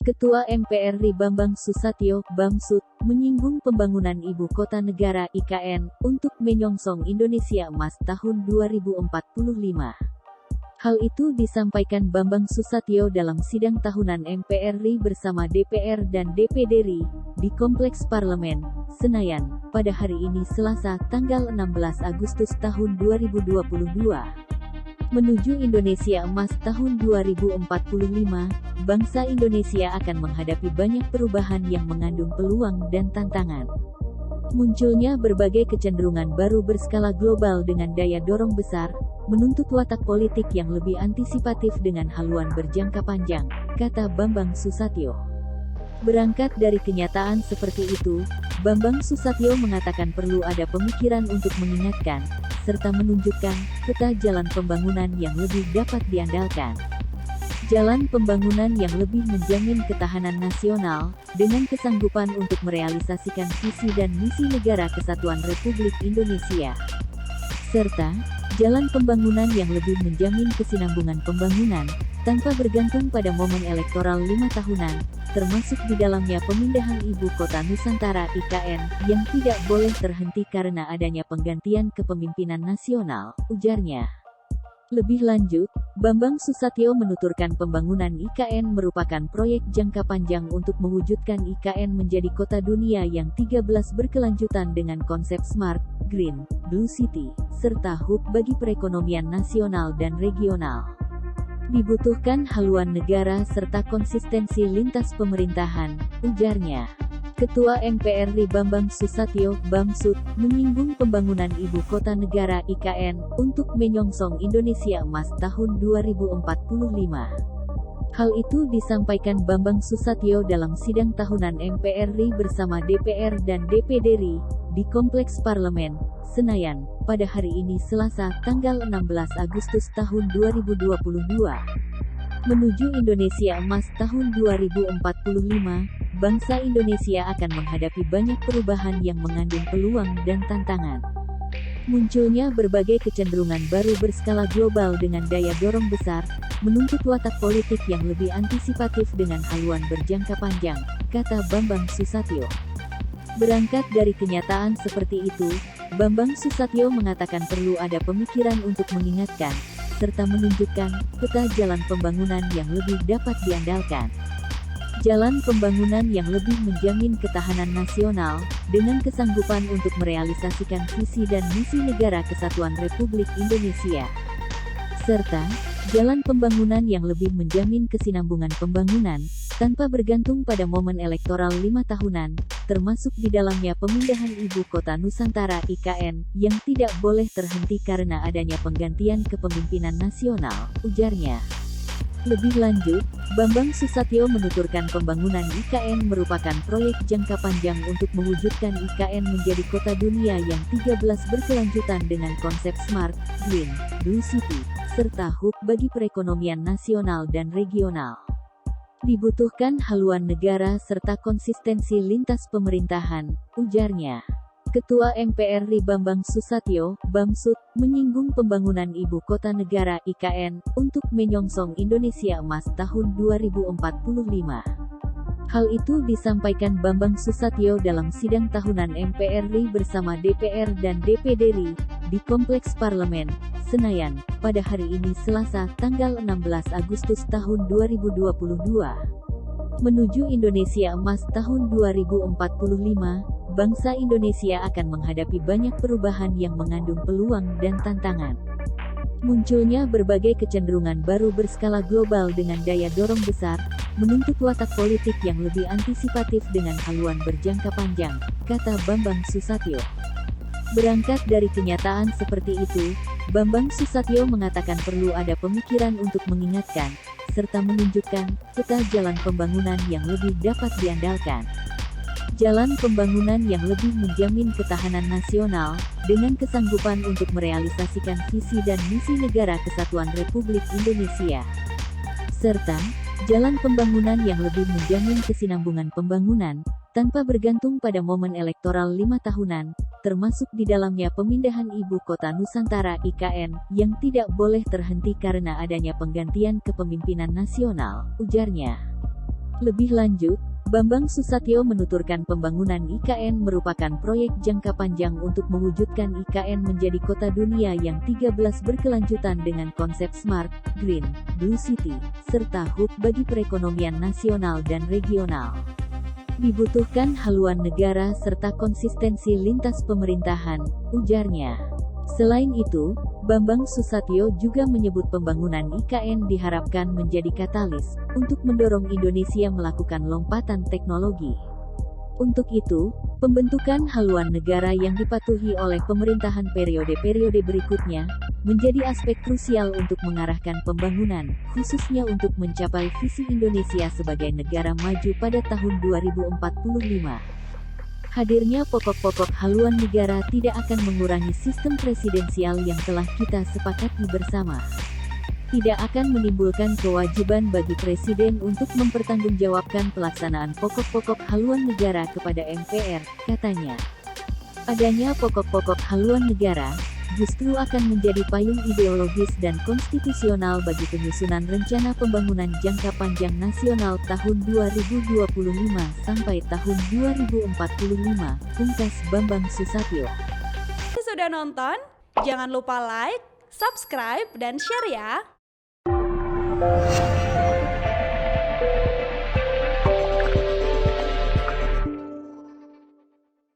Ketua MPR RI Bambang Susatyo, Bamsud, menyinggung pembangunan Ibu Kota Negara (IKN) untuk menyongsong Indonesia Emas tahun 2045. Hal itu disampaikan Bambang Susatyo dalam sidang tahunan MPR RI bersama DPR dan DPD RI, di Kompleks Parlemen, Senayan, pada hari ini Selasa, tanggal 16 Agustus tahun 2022. Menuju Indonesia Emas tahun 2045, bangsa Indonesia akan menghadapi banyak perubahan yang mengandung peluang dan tantangan. Munculnya berbagai kecenderungan baru berskala global dengan daya dorong besar, menuntut watak politik yang lebih antisipatif dengan haluan berjangka panjang, kata Bambang Susatyo. Berangkat dari kenyataan seperti itu, Bambang Susatyo mengatakan perlu ada pemikiran untuk mengingatkan, serta menunjukkan peta jalan pembangunan yang lebih dapat diandalkan. Jalan pembangunan yang lebih menjamin ketahanan nasional, dengan kesanggupan untuk merealisasikan visi dan misi Negara Kesatuan Republik Indonesia. Serta, jalan pembangunan yang lebih menjamin kesinambungan pembangunan, tanpa bergantung pada momen elektoral 5 tahunan, termasuk di dalamnya pemindahan Ibu Kota Nusantara (IKN) yang tidak boleh terhenti karena adanya penggantian kepemimpinan nasional, ujarnya. Lebih lanjut, Bambang Susatyo menuturkan pembangunan IKN merupakan proyek jangka panjang untuk mewujudkan IKN menjadi kota dunia yang 13 berkelanjutan dengan konsep Smart, Green, Blue City, serta hub bagi perekonomian nasional dan regional. Dibutuhkan haluan negara serta konsistensi lintas pemerintahan, ujarnya. Ketua MPR RI Bambang Susatyo, Bamsud, menyinggung pembangunan Ibu Kota Negara (IKN) untuk menyongsong Indonesia Emas tahun 2045. Hal itu disampaikan Bambang Susatyo dalam sidang tahunan MPR RI bersama DPR dan DPD RI, di Kompleks Parlemen, Senayan, pada hari ini Selasa, tanggal 16 Agustus tahun 2022. Menuju Indonesia Emas tahun 2045, bangsa Indonesia akan menghadapi banyak perubahan yang mengandung peluang dan tantangan. Munculnya berbagai kecenderungan baru berskala global dengan daya dorong besar, menuntut watak politik yang lebih antisipatif dengan haluan berjangka panjang, kata Bambang Susatyo. Berangkat dari kenyataan seperti itu, Bambang Susatyo mengatakan perlu ada pemikiran untuk mengingatkan, serta menunjukkan peta jalan pembangunan yang lebih dapat diandalkan. Jalan pembangunan yang lebih menjamin ketahanan nasional, dengan kesanggupan untuk merealisasikan visi dan misi Negara Kesatuan Republik Indonesia. Serta, jalan pembangunan yang lebih menjamin kesinambungan pembangunan, tanpa bergantung pada momen elektoral 5 tahunan, termasuk di dalamnya pemindahan Ibu Kota Nusantara (IKN) yang tidak boleh terhenti karena adanya penggantian kepemimpinan nasional, ujarnya. Lebih lanjut, Bambang Susatyo menuturkan pembangunan IKN merupakan proyek jangka panjang untuk mewujudkan IKN menjadi kota dunia yang 13 berkelanjutan dengan konsep Smart, Green, Blue City, serta hub bagi perekonomian nasional dan regional. Dibutuhkan haluan negara serta konsistensi lintas pemerintahan, ujarnya. Ketua MPR RI Bambang Susatyo, Bamsud, menyinggung pembangunan Ibu Kota Negara (IKN) untuk menyongsong Indonesia Emas tahun 2045. Hal itu disampaikan Bambang Susatyo dalam sidang tahunan MPR RI bersama DPR dan DPD RI, di Kompleks Parlemen, Senayan, pada hari ini Selasa, tanggal 16 Agustus tahun 2022. Menuju Indonesia Emas tahun 2045, bangsa Indonesia akan menghadapi banyak perubahan yang mengandung peluang dan tantangan. Munculnya berbagai kecenderungan baru berskala global dengan daya dorong besar, menuntut watak politik yang lebih antisipatif dengan haluan berjangka panjang, kata Bambang Susatyo. Berangkat dari kenyataan seperti itu, Bambang Susatyo mengatakan perlu ada pemikiran untuk mengingatkan, serta menunjukkan peta jalan pembangunan yang lebih dapat diandalkan. Jalan pembangunan yang lebih menjamin ketahanan nasional, dengan kesanggupan untuk merealisasikan visi dan misi Negara Kesatuan Republik Indonesia. Serta, jalan pembangunan yang lebih menjamin kesinambungan pembangunan, tanpa bergantung pada momen elektoral 5 tahunan, termasuk di dalamnya pemindahan Ibu Kota Nusantara (IKN) yang tidak boleh terhenti karena adanya penggantian kepemimpinan nasional, ujarnya. Lebih lanjut, Bambang Susatyo menuturkan pembangunan IKN merupakan proyek jangka panjang untuk mewujudkan IKN menjadi kota dunia yang 13 berkelanjutan dengan konsep Smart, Green, Blue City, serta hub bagi perekonomian nasional dan regional. Dibutuhkan haluan negara serta konsistensi lintas pemerintahan, ujarnya. Selain itu, Bambang Susatyo juga menyebut pembangunan IKN diharapkan menjadi katalis untuk mendorong Indonesia melakukan lompatan teknologi. Untuk itu, pembentukan haluan negara yang dipatuhi oleh pemerintahan periode-periode berikutnya menjadi aspek krusial untuk mengarahkan pembangunan, khususnya untuk mencapai visi Indonesia sebagai negara maju pada tahun 2045. Hadirnya pokok-pokok haluan negara tidak akan mengurangi sistem presidensial yang telah kita sepakati bersama. Tidak akan menimbulkan kewajiban bagi Presiden untuk mempertanggungjawabkan pelaksanaan pokok-pokok haluan negara kepada MPR, katanya. Adanya pokok-pokok haluan negara justru akan menjadi payung ideologis dan konstitusional bagi penyusunan rencana pembangunan jangka panjang nasional tahun 2025 sampai tahun 2045, pungkas Bambang Susatyo. Sudah nonton? Jangan lupa like, subscribe, dan share ya!